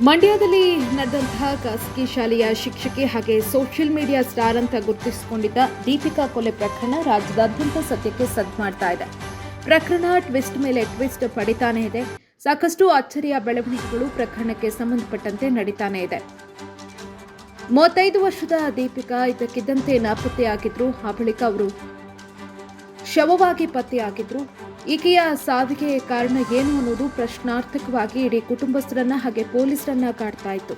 ಮಂಡ್ಯದಲ್ಲಿ ನಡೆದಂತಹ ಖಾಸಗಿ ಶಾಲೆಯ ಶಿಕ್ಷಕಿ ಹಾಗೆ ಸೋಷಿಯಲ್ ಮೀಡಿಯಾ ಸ್ಟಾರ್ ಅಂತ ಗುರುತಿಸಿಕೊಂಡಿದ್ದ ದೀಪಿಕಾ ಕೊಲೆ ಪ್ರಕರಣ ರಾಜ್ಯದಾದ್ಯಂತ ಸದ್ಯಕ್ಕೆ ಸದ್ದು ಮಾಡ್ತಾ ಇದೆ. ಪ್ರಕರಣ ಟ್ವಿಸ್ಟ್ ಮೇಲೆ ಟ್ವಿಸ್ಟ್ ಪಡಿತಾನೇ ಇದೆ. ಸಾಕಷ್ಟು ಅಚ್ಚರಿಯ ಬೆಳವಣಿಗೆಗಳು ಪ್ರಕರಣಕ್ಕೆ ಸಂಬಂಧಪಟ್ಟಂತೆ ನಡೀತಾನೆ ಇದೆ. 35 ವರ್ಷದ ದೀಪಿಕಾ ಇದಕ್ಕಿದ್ದಂತೆ ನಾಪತ್ತೆಯಾಗಿದ್ರು. ಆ ಬಳಿಕ ಅವರು ಶವವಾಗಿ ಪತ್ತೆಯಾಗಿದ್ರು. ಈಕೆಯ ಸಾವಿಗೆ ಕಾರಣ ಏನು ಅನ್ನೋದು ಪ್ರಶ್ನಾರ್ಥಕವಾಗಿ ಇಡೀ ಕುಟುಂಬಸ್ಥರನ್ನ ಹಾಗೆ ಪೊಲೀಸರನ್ನ ಕಾಡ್ತಾ ಇತ್ತು.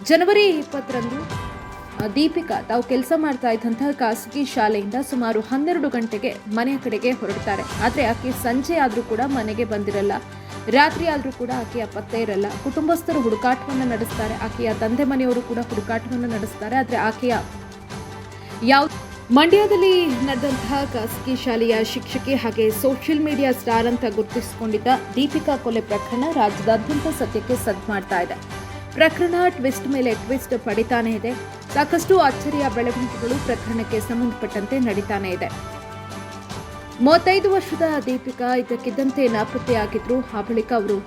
ಜನವರಿ 20ರಂದು ದೀಪಿಕಾ ತಾವು ಕೆಲಸ ಮಾಡ್ತಾ ಇದ್ದಂತಹ ಖಾಸಗಿ ಶಾಲೆಯಿಂದ ಸುಮಾರು 12 ಗಂಟೆಗೆ ಮನೆಯ ಕಡೆಗೆ ಹೊರಡ್ತಾರೆ. ಆದರೆ ಆಕೆ ಸಂಜೆ ಆದರೂ ಕೂಡ ಮನೆಗೆ ಬಂದಿರಲ್ಲ. ರಾತ್ರಿ ಆದರೂ ಕೂಡ ಆಕೆಯ ಪತ್ತೆ ಇರಲ್ಲ. ಕುಟುಂಬಸ್ಥರು ಹುಡುಕಾಟವನ್ನು ನಡೆಸ್ತಾರೆ. ಆಕೆಯ ತಂದೆ ಮನೆಯವರು ಕೂಡ ಹುಡುಕಾಟವನ್ನು ನಡೆಸ್ತಾರೆ. ಆದರೆ ಆಕೆಯ ಮಂಡ್ಯದಲ್ಲಿ ನಡೆದಂತಹ ಖಾಸಗಿ ಶಾಲೆಯ ಶಿಕ್ಷಕಿ ಹಾಗೆ ಸೋಷಿಯಲ್ ಮೀಡಿಯಾ ಸ್ಟಾರ್ ಅಂತ ಗುರುತಿಸಿಕೊಂಡಿದ್ದ ದೀಪಿಕಾ ಕೊಲೆ ಪ್ರಕರಣ ರಾಜ್ಯದಾದ್ಯಂತ ಸದ್ಯಕ್ಕೆ ಸದ್ದು ಮಾಡ್ತಾ ಇದೆ. ಪ್ರಕರಣ ಟ್ವಿಸ್ಟ್ ಮೇಲೆ ಟ್ವಿಸ್ಟ್ ಪಡಿತಾನೇ ಇದೆ. ಸಾಕಷ್ಟು ಅಚ್ಚರಿಯ ಬೆಳವಣಿಗೆಗಳು ಪ್ರಕರಣಕ್ಕೆ ಸಂಬಂಧಪಟ್ಟಂತೆ ನಡೀತಾನೆ ಇದೆ. 35 ವರ್ಷದ ದೀಪಿಕಾ ಇದಕ್ಕಿದ್ದಂತೆ ನಾಪತ್ತೆಯಾಗಿದ್ರು. ಆ ಬಳಿಕ ಅವರು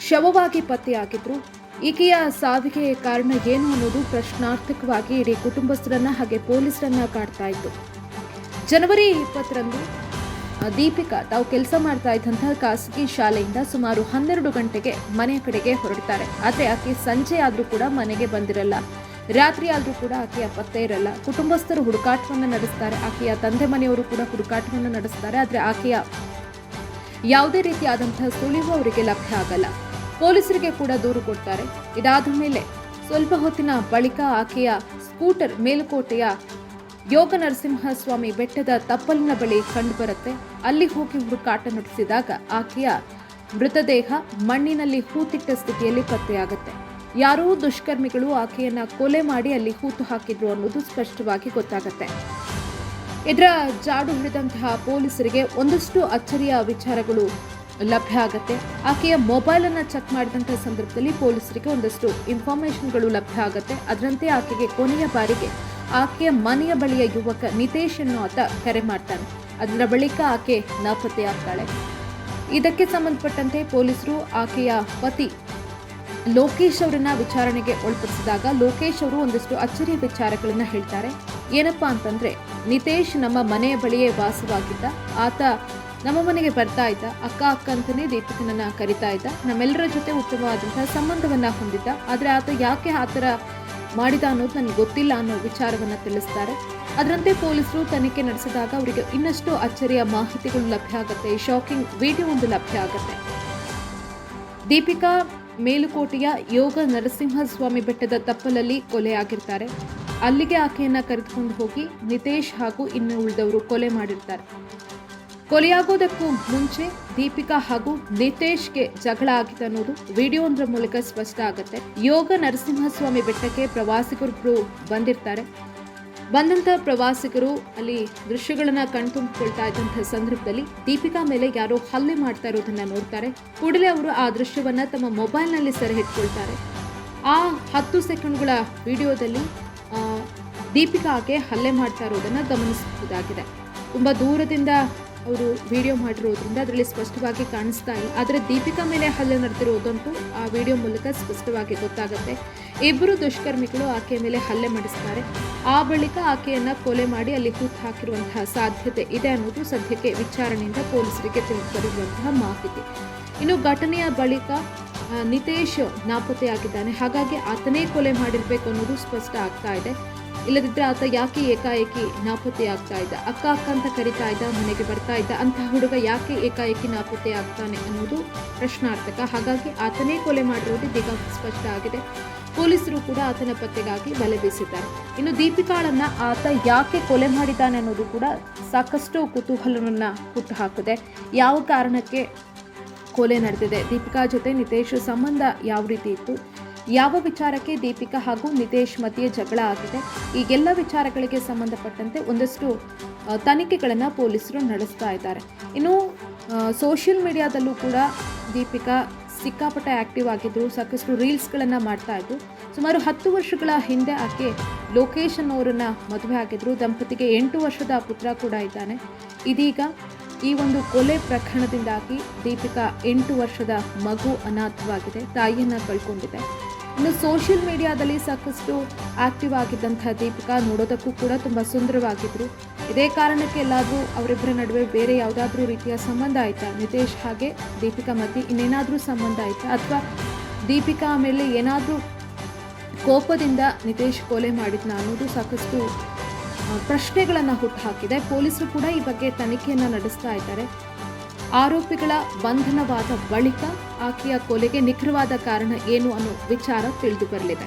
ಶವವಾಗಿ ಪತ್ತೆಯಾಗಿದ್ರು. ಈಕೆಯ ಸಾವಿಗೆ ಕಾರಣ ಏನು ಅನ್ನೋದು ಪ್ರಶ್ನಾರ್ಥಕವಾಗಿ ಇಡೀ ಕುಟುಂಬಸ್ಥರನ್ನ ಹಾಗೆ ಪೊಲೀಸರನ್ನ ಕಾಡ್ತಾ ಇತ್ತು. ಜನವರಿ 20ರಂದು ದೀಪಿಕಾ ತಾವು ಕೆಲಸ ಮಾಡ್ತಾ ಇದ್ದಂತಹ ಖಾಸಗಿ ಶಾಲೆಯಿಂದ ಸುಮಾರು 12 ಗಂಟೆಗೆ ಮನೆಯ ಕಡೆಗೆ ಹೊರಡ್ತಾರೆ. ಆದರೆ ಆಕೆ ಸಂಜೆ ಆದರೂ ಕೂಡ ಮನೆಗೆ ಬಂದಿರಲ್ಲ. ರಾತ್ರಿ ಆದರೂ ಕೂಡ ಆಕೆಯ ಪತ್ತೆ ಇರಲ್ಲ. ಕುಟುಂಬಸ್ಥರು ಹುಡುಕಾಟವನ್ನು ನಡೆಸ್ತಾರೆ. ಆಕೆಯ ತಂದೆ ಮನೆಯವರು ಕೂಡ ಹುಡುಕಾಟವನ್ನು ನಡೆಸ್ತಾರೆ. ಆದರೆ ಆಕೆಯ ಯಾವುದೇ ರೀತಿಯಾದಂತಹ ಸುಳಿವು ಅವರಿಗೆ ಲಭ್ಯ ಆಗಲ್ಲ. ಪೊಲೀಸರಿಗೆ ಕೂಡ ದೂರು ಕೊಡ್ತಾರೆ. ಇದಾದ ಮೇಲೆ ಸ್ವಲ್ಪ ಹೊತ್ತಿನ ಬಳಿಕ ಆಕೆಯ ಸ್ಕೂಟರ್ ಮೇಲುಕೋಟೆಯ ಯೋಗ ನರಸಿಂಹಸ್ವಾಮಿ ಬೆಟ್ಟದ ತಪ್ಪಲಿನ ಬಳಿ ಕಂಡುಬರುತ್ತೆ. ಅಲ್ಲಿ ಹೋಗಿ ಹುಡುಕಾಟ ನಡೆಸಿದಾಗ ಆಕೆಯ ಮೃತದೇಹ ಮಣ್ಣಿನಲ್ಲಿ ಹೂತಿಟ್ಟ ಸ್ಥಿತಿಯಲ್ಲಿ ಪತ್ತೆಯಾಗುತ್ತೆ. ಯಾರೋ ದುಷ್ಕರ್ಮಿಗಳು ಆಕೆಯನ್ನ ಕೊಲೆ ಮಾಡಿ ಅಲ್ಲಿ ಹೂತು ಹಾಕಿದ್ರು ಅನ್ನೋದು ಸ್ಪಷ್ಟವಾಗಿ ಗೊತ್ತಾಗುತ್ತೆ. ಇದರ ಜಾಡು ಹಿಡಿದಂತಹ ಪೊಲೀಸರಿಗೆ ಒಂದಷ್ಟು ಅಚ್ಚರಿಯ ವಿಚಾರಗಳು ಲಭ್ಯ ಆಗುತ್ತೆ. ಆಕೆಯ ಮೊಬೈಲ್ ಅನ್ನ ಚೆಕ್ ಮಾಡಿದಂತಹ ಸಂದರ್ಭದಲ್ಲಿ ಪೊಲೀಸರಿಗೆ ಒಂದಷ್ಟು ಇನ್ಫಾರ್ಮೇಶನ್ಗಳು ಲಭ್ಯ ಆಗುತ್ತೆ. ಅದರಂತೆ ಆಕೆಗೆ ಕೊನೆಯ ಬಾರಿಗೆ ಆಕೆಯ ಮನೆಯ ಬಳಿಯ ಯುವಕ ನಿತೇಶ್ ಅನ್ನೋ ಆತ ಕರೆ ಮಾಡ್ತಾನೆ. ಅದರ ಬಳಿಕ ಆಕೆ ನಾಪತ್ತೆಯಾಗ್ತಾಳೆ. ಇದಕ್ಕೆ ಸಂಬಂಧಪಟ್ಟಂತೆ ಪೊಲೀಸರು ಆಕೆಯ ಪತಿ ಲೋಕೇಶ್ ಅವರನ್ನ ವಿಚಾರಣೆಗೆ ಒಳಪಡಿಸಿದಾಗ ಲೋಕೇಶ್ ಅವರು ಒಂದಷ್ಟು ಅಚ್ಚರಿಯ ವಿಚಾರಗಳನ್ನ ಹೇಳ್ತಾರೆ. ಏನಪ್ಪಾ ಅಂತಂದ್ರೆ, ನಿತೇಶ್ ನಮ್ಮ ಮನೆಯ ಬಳಿಯೇ ವಾಸವಾಗಿದ್ದ. ಆತ ನಮ್ಮ ಮನೆಗೆ ಬರ್ತಾ ಇದ್ದ. ಅಕ್ಕ ಅಂತಾನೆ ದೀಪಿಕನನ್ನ ಕರಿತಾ ಇದ್ದ. ನಮ್ಮೆಲ್ಲರ ಜೊತೆ ಉತ್ತಮವಾದಂತಹ ಸಂಬಂಧವನ್ನ ಹೊಂದಿದ್ದ. ಆದರೆ ಆತ ಯಾಕೆ ಆ ಥರ ಮಾಡಿದ ಅನ್ನೋದು ನನಗೆ ಗೊತ್ತಿಲ್ಲ ಅನ್ನೋ ವಿಚಾರವನ್ನ ತಿಳಿಸ್ತಾರೆ. ಅದರಂತೆ ಪೊಲೀಸರು ತನಿಖೆ ನಡೆಸಿದಾಗ ಅವರಿಗೆ ಇನ್ನಷ್ಟು ಅಚ್ಚರಿಯ ಮಾಹಿತಿಗಳು ಲಭ್ಯ ಆಗುತ್ತೆ. ಶಾಕಿಂಗ್ ವಿಡಿಯೋ ಒಂದು ಲಭ್ಯ ಆಗುತ್ತೆ. ದೀಪಿಕಾ ಮೇಲುಕೋಟೆಯ ಯೋಗ ನರಸಿಂಹಸ್ವಾಮಿ ಬೆಟ್ಟದ ತಪ್ಪಲಲ್ಲಿ ಕೊಲೆಯಾಗಿರ್ತಾರೆ. ಅಲ್ಲಿಗೆ ಆಕೆಯನ್ನ ಕರೆದುಕೊಂಡು ಹೋಗಿ ನಿತೇಶ್ ಹಾಗೂ ಇನ್ನು ಉಳಿದವರು ಕೊಲೆ ಮಾಡಿರ್ತಾರೆ. ಕೊಲೆಯಾಗೋದಕ್ಕೂ ಮುಂಚೆ ದೀಪಿಕಾ ಹಾಗೂ ನಿತೇಶ್ಗೆ ಜಗಳ ಆಗಿದೆ ಅನ್ನೋದು ವಿಡಿಯೋವೊಂದರ ಮೂಲಕ ಸ್ಪಷ್ಟ ಆಗುತ್ತೆ. ಯೋಗ ನರಸಿಂಹಸ್ವಾಮಿ ಬೆಟ್ಟಕ್ಕೆ ಪ್ರವಾಸಿಗರು ಬಂದಿರ್ತಾರೆ. ಬಂದಂತಹ ಪ್ರವಾಸಿಗರು ಅಲ್ಲಿ ದೃಶ್ಯಗಳನ್ನ ಕಣ್ತುಂಬಿಕೊಳ್ತಾ ಇದ್ದಂತಹ ಸಂದರ್ಭದಲ್ಲಿ ದೀಪಿಕಾ ಮೇಲೆ ಯಾರೋ ಹಲ್ಲೆ ಮಾಡ್ತಾ ಇರೋದನ್ನ ನೋಡ್ತಾರೆ. ಕೂಡಲೇ ಅವರು ಆ ದೃಶ್ಯವನ್ನ ತಮ್ಮ ಮೊಬೈಲ್ನಲ್ಲಿ ಸೆರೆ ಹಿಡ್ಕೊಳ್ತಾರೆ. ಆ 10 ಸೆಕೆಂಡ್ಗಳ ವಿಡಿಯೋದಲ್ಲಿ ದೀಪಿಕಾಗೆ ಹಲ್ಲೆ ಮಾಡ್ತಾ ಇರೋದನ್ನ ಗಮನಿಸಬಹುದಾಗಿದೆ. ತುಂಬಾ ದೂರದಿಂದ ಅವರು ವಿಡಿಯೋ ಮಾಡಿರೋದ್ರಿಂದ ಅದರಲ್ಲಿ ಸ್ಪಷ್ಟವಾಗಿ ಕಾಣಿಸ್ತಾ ಇಲ್ಲ. ಆದರೆ ದೀಪಿಕಾ ಮೇಲೆ ಹಲ್ಲೆ ನಡೆದಿರೋದಂತೂ ಆ ವಿಡಿಯೋ ಮೂಲಕ ಸ್ಪಷ್ಟವಾಗಿ ಗೊತ್ತಾಗುತ್ತೆ. ಇಬ್ಬರು ದುಷ್ಕರ್ಮಿಗಳು ಆಕೆಯ ಮೇಲೆ ಹಲ್ಲೆ ಮಾಡಿಸ್ತಾರೆ. ಆ ಬಳಿಕ ಆಕೆಯನ್ನ ಕೊಲೆ ಮಾಡಿ ಅಲ್ಲಿ ಹೂತು ಹಾಕಿರುವಂತಹ ಸಾಧ್ಯತೆ ಇದೆ ಅನ್ನೋದು ಸದ್ಯಕ್ಕೆ ವಿಚಾರಣೆಯಿಂದ ಪೊಲೀಸರಿಗೆ ತಿಳಿದುಬರುವಂತಹ ಮಾಹಿತಿ. ಇನ್ನು ಘಟನೆಯ ಬಳಿಕ ನಿತೇಶ್ ನಾಪತ್ತೆಯಾಗಿದ್ದಾನೆ. ಹಾಗಾಗಿ ಆತನೇ ಕೊಲೆ ಮಾಡಿರ್ಬೇಕು ಅನ್ನೋದು ಸ್ಪಷ್ಟ ಆಗ್ತಾ ಇದೆ. ಇಲ್ಲದಿದ್ದರೆ ಆತ ಯಾಕೆ ಏಕಾಏಕಿ ನಾಪತ್ತೆ ಆಗ್ತಾ ಇದ್ದ? ಅಕ್ಕ ಅಂತ ಕರಿತಾ ಇದ್ದ, ಮನೆಗೆ ಬರ್ತಾ ಇದ್ದ. ಅಂತಹ ಹುಡುಗ ಯಾಕೆ ಏಕಾಏಕಿ ನಾಪತ್ತೆ ಆಗ್ತಾನೆ ಅನ್ನೋದು ಪ್ರಶ್ನಾರ್ಥಕ. ಹಾಗಾಗಿ ಆತನೇ ಕೊಲೆ ಮಾಡಿರೋದು ಇದೀಗ ಸ್ಪಷ್ಟ ಆಗಿದೆ. ಪೊಲೀಸರು ಕೂಡ ಆತನ ಪತ್ತೆಗಾಗಿ ಬಲೆ ಬೀಸಿದ್ದಾರೆ. ಇನ್ನು ದೀಪಿಕಾಳನ್ನ ಆತ ಯಾಕೆ ಕೊಲೆ ಮಾಡಿದ್ದಾನೆ ಅನ್ನೋದು ಕೂಡ ಸಾಕಷ್ಟು ಕುತೂಹಲವನ್ನ ಹುಟ್ಟುಹಾಕಿದೆ. ಯಾವ ಕಾರಣಕ್ಕೆ ಕೊಲೆ ನಡೆದಿದೆ? ದೀಪಿಕಾ ಜೊತೆ ನಿತೇಶ್ ಸಂಬಂಧ ಯಾವ ರೀತಿ ಇತ್ತು? ಯಾವ ವಿಚಾರಕ್ಕೆ ದೀಪಿಕಾ ಹಾಗೂ ನಿತೇಶ್ ಮಧ್ಯೆ ಜಗಳ ಆಗಿದೆ? ಈಗೆಲ್ಲ ವಿಚಾರಗಳಿಗೆ ಸಂಬಂಧಪಟ್ಟಂತೆ ಒಂದಷ್ಟು ತನಿಖೆಗಳನ್ನು ಪೊಲೀಸರು ನಡೆಸ್ತಾ ಇದ್ದಾರೆ. ಇನ್ನು ಸೋಷಿಯಲ್ ಮೀಡಿಯಾದಲ್ಲೂ ಕೂಡ ದೀಪಿಕಾ ಸಿಕ್ಕಾಪಟ್ಟೆ ಆಕ್ಟಿವ್ ಆಗಿದ್ರು. ಸಾಕಷ್ಟು ರೀಲ್ಸ್ಗಳನ್ನು ಮಾಡ್ತಾ ಇದ್ರು. ಸುಮಾರು 10 ವರ್ಷಗಳ ಹಿಂದೆ ಆಕೆ ಲೋಕೇಶ್ ಅನ್ನೋರನ್ನ ಮದುವೆ ಆಗಿದ್ರು. ದಂಪತಿಗೆ 8 ವರ್ಷದ ಪುತ್ರ ಕೂಡ ಇದ್ದಾನೆ. ಇದೀಗ ಈ ಒಂದು ಕೊಲೆ ಪ್ರಕರಣದಿಂದಾಗಿ ದೀಪಿಕಾ 8 ವರ್ಷದ ಮಗು ಅನಾಥವಾಗಿದೆ, ತಾಯಿಯನ್ನು ಕಳ್ಕೊಂಡಿದೆ. ಇನ್ನು ಸೋಷಿಯಲ್ ಮೀಡಿಯಾದಲ್ಲಿ ಸಾಕಷ್ಟು ಆಕ್ಟಿವ್ ಆಗಿದ್ದಂಥ ದೀಪಿಕಾ ನೋಡೋದಕ್ಕೂ ಕೂಡ ತುಂಬ ಸುಂದರವಾಗಿದ್ದರು. ಇದೇ ಕಾರಣಕ್ಕೆ ಎಲ್ಲಾದರೂ ಅವರಿಬ್ಬರ ನಡುವೆ ಬೇರೆ ಯಾವುದಾದ್ರೂ ರೀತಿಯ ಸಂಬಂಧ ಆಯಿತಾ, ನಿತೇಶ್ ಹಾಗೆ ದೀಪಿಕಾ ಮಧ್ಯೆ ಇನ್ನೇನಾದರೂ ಸಂಬಂಧ ಆಯಿತಾ, ಅಥವಾ ದೀಪಿಕಾ ಮೇಲೆ ಏನಾದರೂ ಕೋಪದಿಂದ ನಿತೇಶ್ ಕೊಲೆ ಮಾಡಿದ್ನ ಅನ್ನೋದು ಸಾಕಷ್ಟು ಪ್ರಶ್ನೆಗಳನ್ನು ಹುಟ್ಟುಹಾಕಿದೆ. ಪೊಲೀಸರು ಕೂಡ ಈ ಬಗ್ಗೆ ತನಿಖೆಯನ್ನು ನಡೆಸ್ತಾ ಇದ್ದಾರೆ. ಆರೋಪಿಗಳ ಬಂಧನವಾದ ಬಳಿಕ ಆಕೆಯ ಕೊಲೆಗೆ ನಿಖರವಾದ ಕಾರಣ ಏನು ಅನ್ನೋ ವಿಚಾರ ತಿಳಿದು ಬರಲಿದೆ.